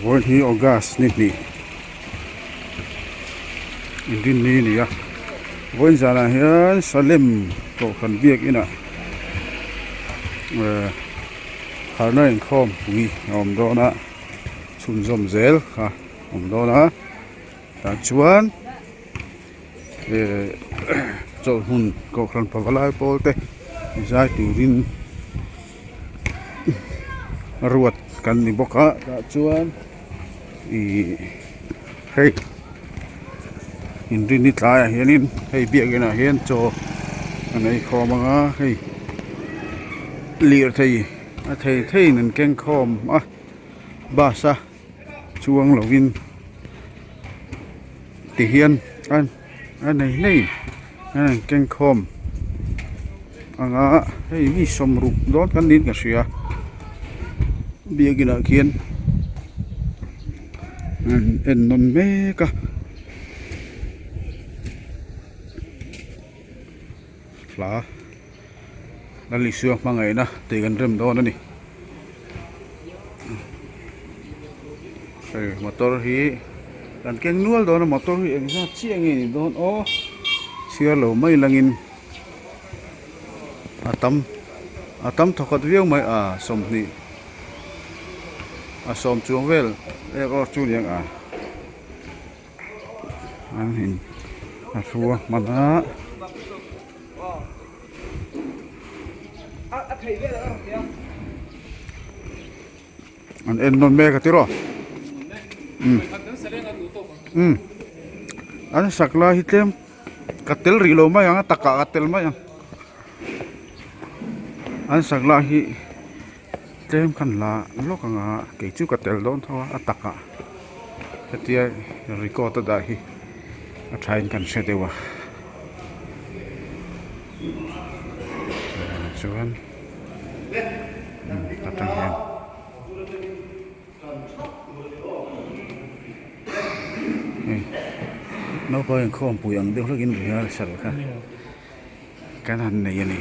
Voin hi o gas ni indin ni ya voin zana hian salem ko khan biak ina harna in khom pui om do na chun zom zel kha om do na ta chuan chol hun ko khan pawalai polte zai turin ruat kan ni boka ta chuan hei indin ni tlai hianin hei biak ina hian cho anei khomanga hei lir thei a thei nan keng khom a ba sa chuang lovin ti hian an nei an keng khom anga hei mi somru don kan nin ka sia biagina kian en non meka la li suak mangai na te kan rem don ani motor hi kan keng nual don motor hi eng sa chiang ni don o sia lo mai langin atam thokot viau mai a som ni a som chuang vel or chu liang an hin a thua mana an en non me ka tiro an sakla hitem katel rilo mai ang taka katel mai an sakla hi tem kan la lo ka nga ke chu katel don thawa ataka hetia record da hi a train kan se dewa chuan tatang hen nó có những khom bùi ăn đều rất in rồi sẵn cả cái này này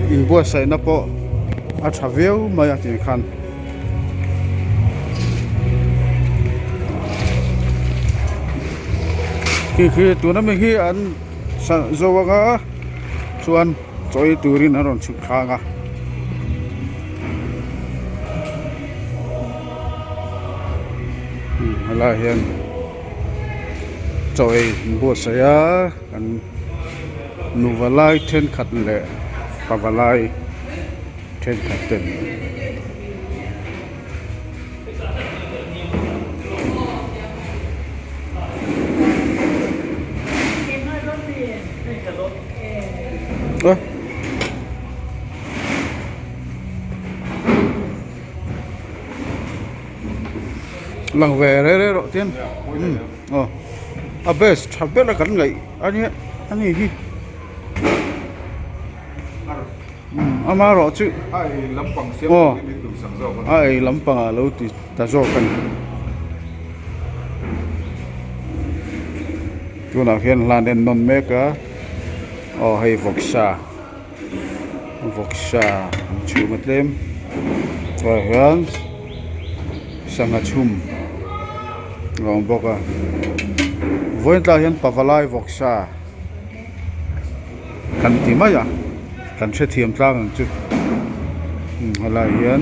in bua sai na po a thaveu mai atin khan khi tu na me hi an zowaga chuan choi turin aron chu khanga ala hian choi bua sai a an nuvalai then khat le pavalai then khat ten lang về đấy đầu tiên best biết là cắn gậy anh ấy gì ama rõ chứ ai lắm bằng à lâu thì ta do cần chỗ nào hiện là đèn non mê cả hay vọc xa Voksha chumatlem Rahan Sangachum Ngong boka Voin tla hian pavalai voksha kan timaya kan se thiam tlang chu hala hian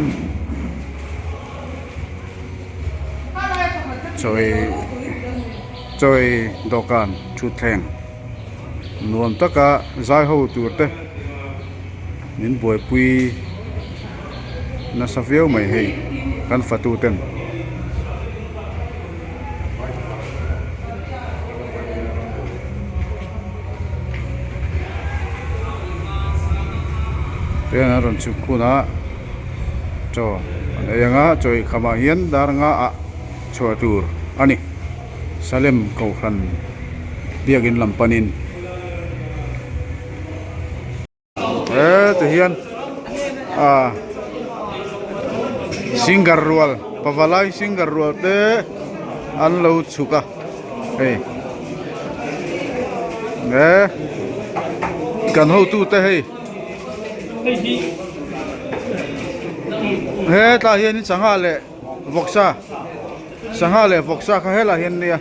choi dokan chu thleng nuam taka zai ho turte min boi pui na saviau mai hei kan fatu ten Pena ron chukuna cho ayanga choi khama hian daranga a chotur ani salem ko khan biagin lampanin te hian singarrual pavalai singarrual te an lo chuka hey kan ho tu te hey he ta hian changa le voksa kha hela hian nia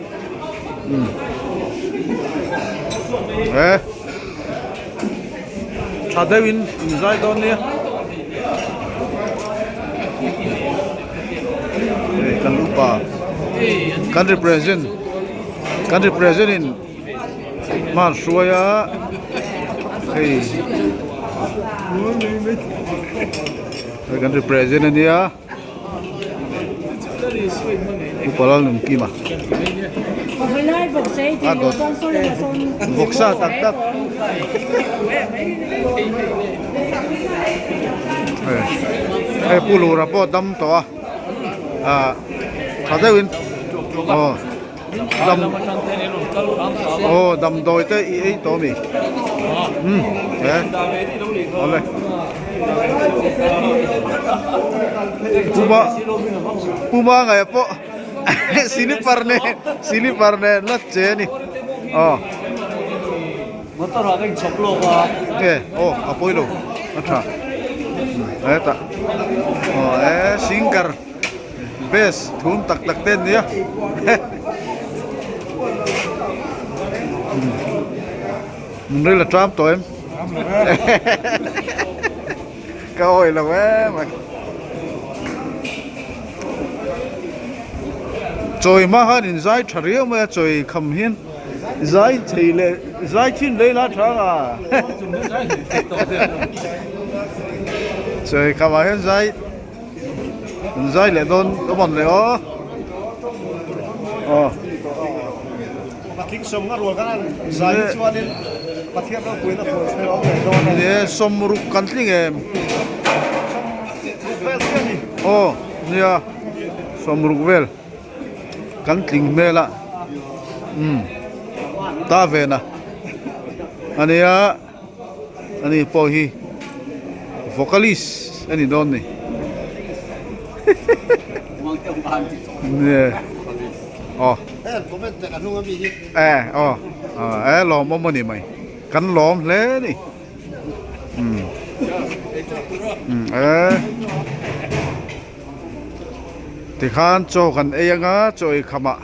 Chadewin zai don nia kan lupa kan represent in mar suaya hey kan represent dia upalal nung kima voksa tak pulu rapo dam to Chadewin dam doi te i to mi ole puma ngai po sini parne la che ni motor aking choklo ba apoilo acha eta singkar bes thum tak ten nia đây là Trump tụi em coi là quá mà rồi mà hơn giải thariu mà rồi cầm hiên giải thì lệ giải chín lấy lá trắng rồi cầm hiên giải lệ đôn có bọn lệ Making som nga rual kanan zai chuanin pathian ro puina phoi se ong le don ne somruk kantling em vel siani nia somruk vel kantling mela ta ve na ani po hi vocalist ani don ni ne comment kan hunga mi hi lom mo ni mai kan lom le ni ti khan cho kan eyanga choi khama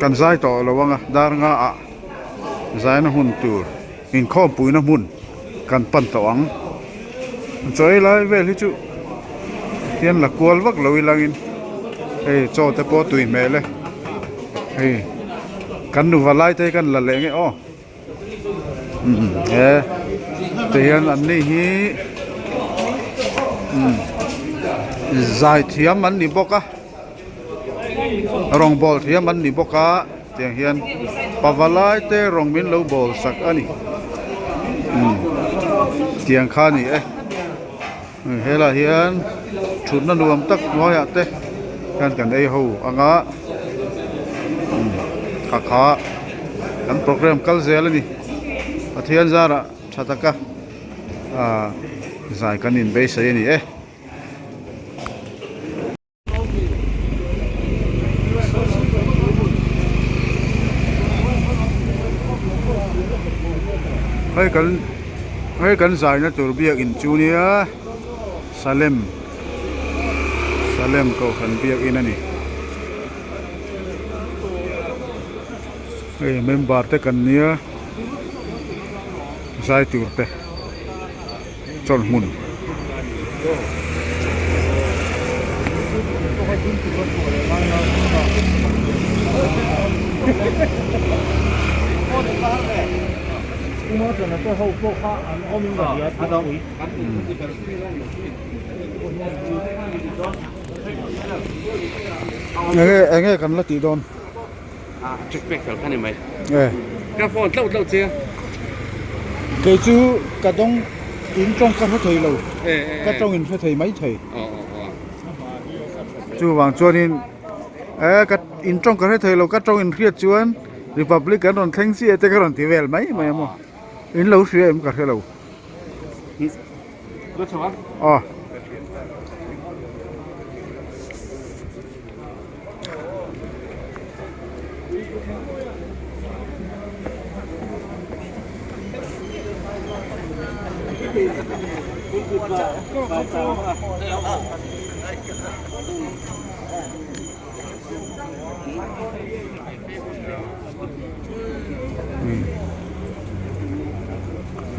kan zai to lawanga dar nga a zai na hun tur in khom pui na mun kan pan tawang choi lai vel hi chu hian la kual vak loi langin cho te po tui mele kan nu valai te kan la lenge te hian an ni hi zai thiam an ni boka rong bol thiam an ni boka tiang hian pavalai te rong min lo bol sak ani tiang kha ni hela hian thut na nuam tak ngoya te kan ei ho anga kha kan program kal zel ni pathian zara thataka zai kan in be sai ni hai hei kan zai na tur biak in chu nia Salem ko kan biak in ani hei member te kan nia zai tur te chon mun nghe kan la ti don trực bẹt phải khăn này mày nghe cái phone lâu chưa cái chú cả đông in trong các thầy lâu các trong in thầy mấy thầy chú vàng cho nên các in trong các thầy lâu các trong in khiết chuan Republic cái đòn thanh sĩ cái đòn thì về mấy mà em in lâu xưa em cả thầy lâu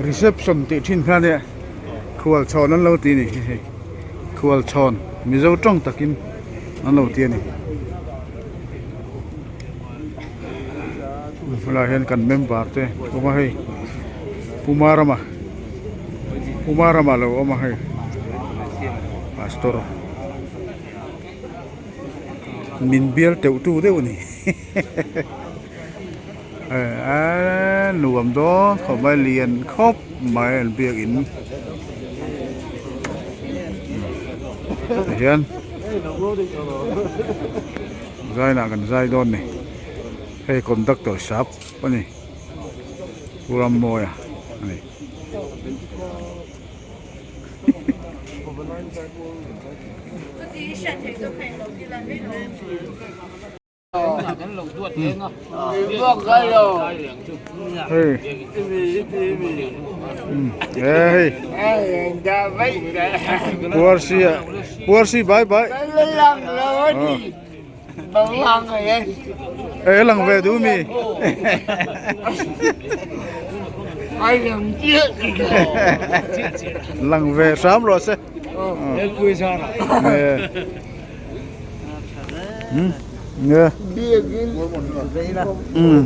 reception ti thin kha ne khual chon an lo ti ni khual chon mi zo tong takin an lo ti ni la hen kan member te oma hei pumarama lo oma hei pastor min bial teu tu deu ni nuam đó không phải liền khóc mà việc in hiện giai là gần giai đôn này hay conductor shop này uram moya này Puarsi bye bye. Lang về du mi. Lang về sớm rồi sẽ. Nghe.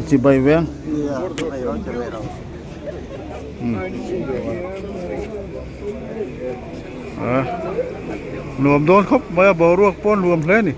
Chỉ bày vang. Nuam đón khóc bây giờ ruột pon nuam lên đi.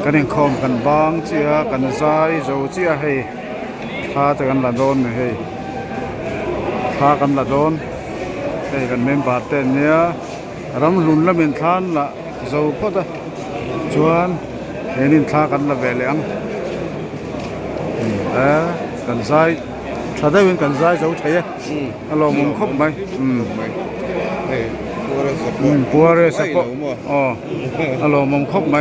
กันเองคอมกันบางเจียกันใจโจเจียให้พาแต่กันละโดนให้พากันละโดนให้กันเมมบาดเต้นเนี่ยรำลุนละเมนทานละโจพอดชวนเห็นินทากันละเวลียงกันใจถ้าได้เป็นกันใจโจใช่อารมณ์ครบไหมปัวเรสปอ๋ออารมณ์ครบไหม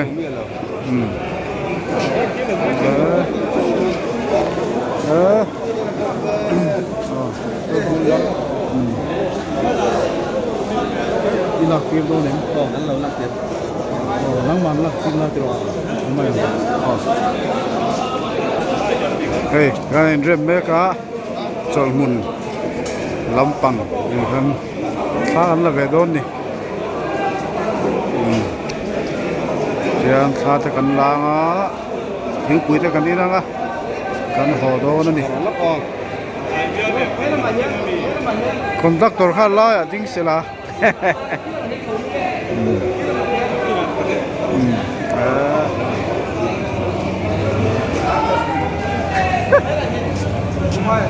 đi lạc kiếm đâu ném nắng lâu lạc tiền nắng mặn lạc kim lạc tiền không may hey cái này rem mấy cá chol mun lâm pang như thế khá ăn là về đón đi yang khát kan lang á thiếu quý kan đi lang á kan hồ đô nữa đi conductor khá lo à chính sẽ là mai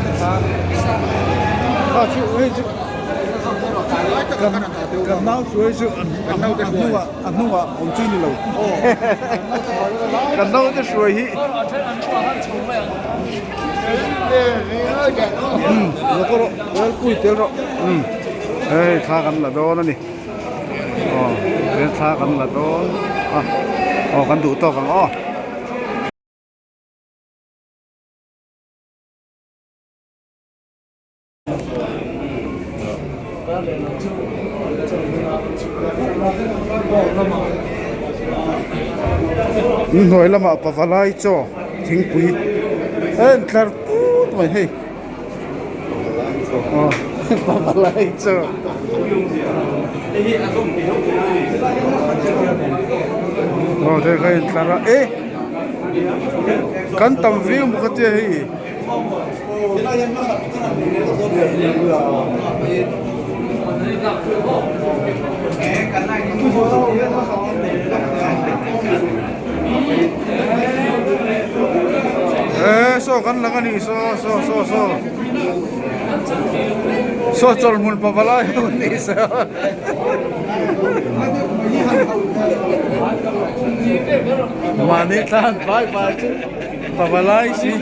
ta chú ấy chú cầm nấu chú ấy chú ăn nấu ông chơi đi lâu cầm nấu cái suối hi nó có rồi nó cùi tiêu rồi ê thaกันละโดนนี่อ๋อเรียนทากันละโดนอ๋อกันดูต่อกันอ๋อหน่วยละมาปะฟะไลจ่อทิ้งปุ๋ยเอ็นคลาร์ปูดมาให้อ๋อปะฟะไลจ่อโอ้เด็กให้คลาร์เอ๊ะกันตั้มวิวมุกเตะให้โซ่กันละกันนี่โซ่จอลมุนปะปะลายนี่โซ่มานี่ท่านไปปะปะลายสิ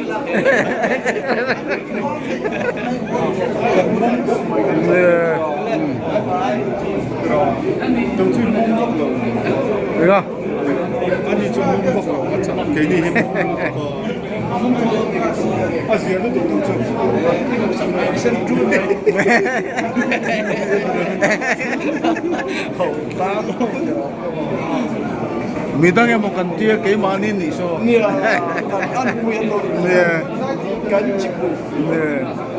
ต้องชื่นมุ่งพวกเรา เดี๋ยว อันนี้ชื่นมุ่งพวกเราก็จะเกยนี่ให้อาเซียนต้องชื่นเส้นจุดเนี่ยตาม midang yang makan dia kayak mana ni so เนี่ยกันอันคุยกัน เนี่ย กันจิบ เนี่ย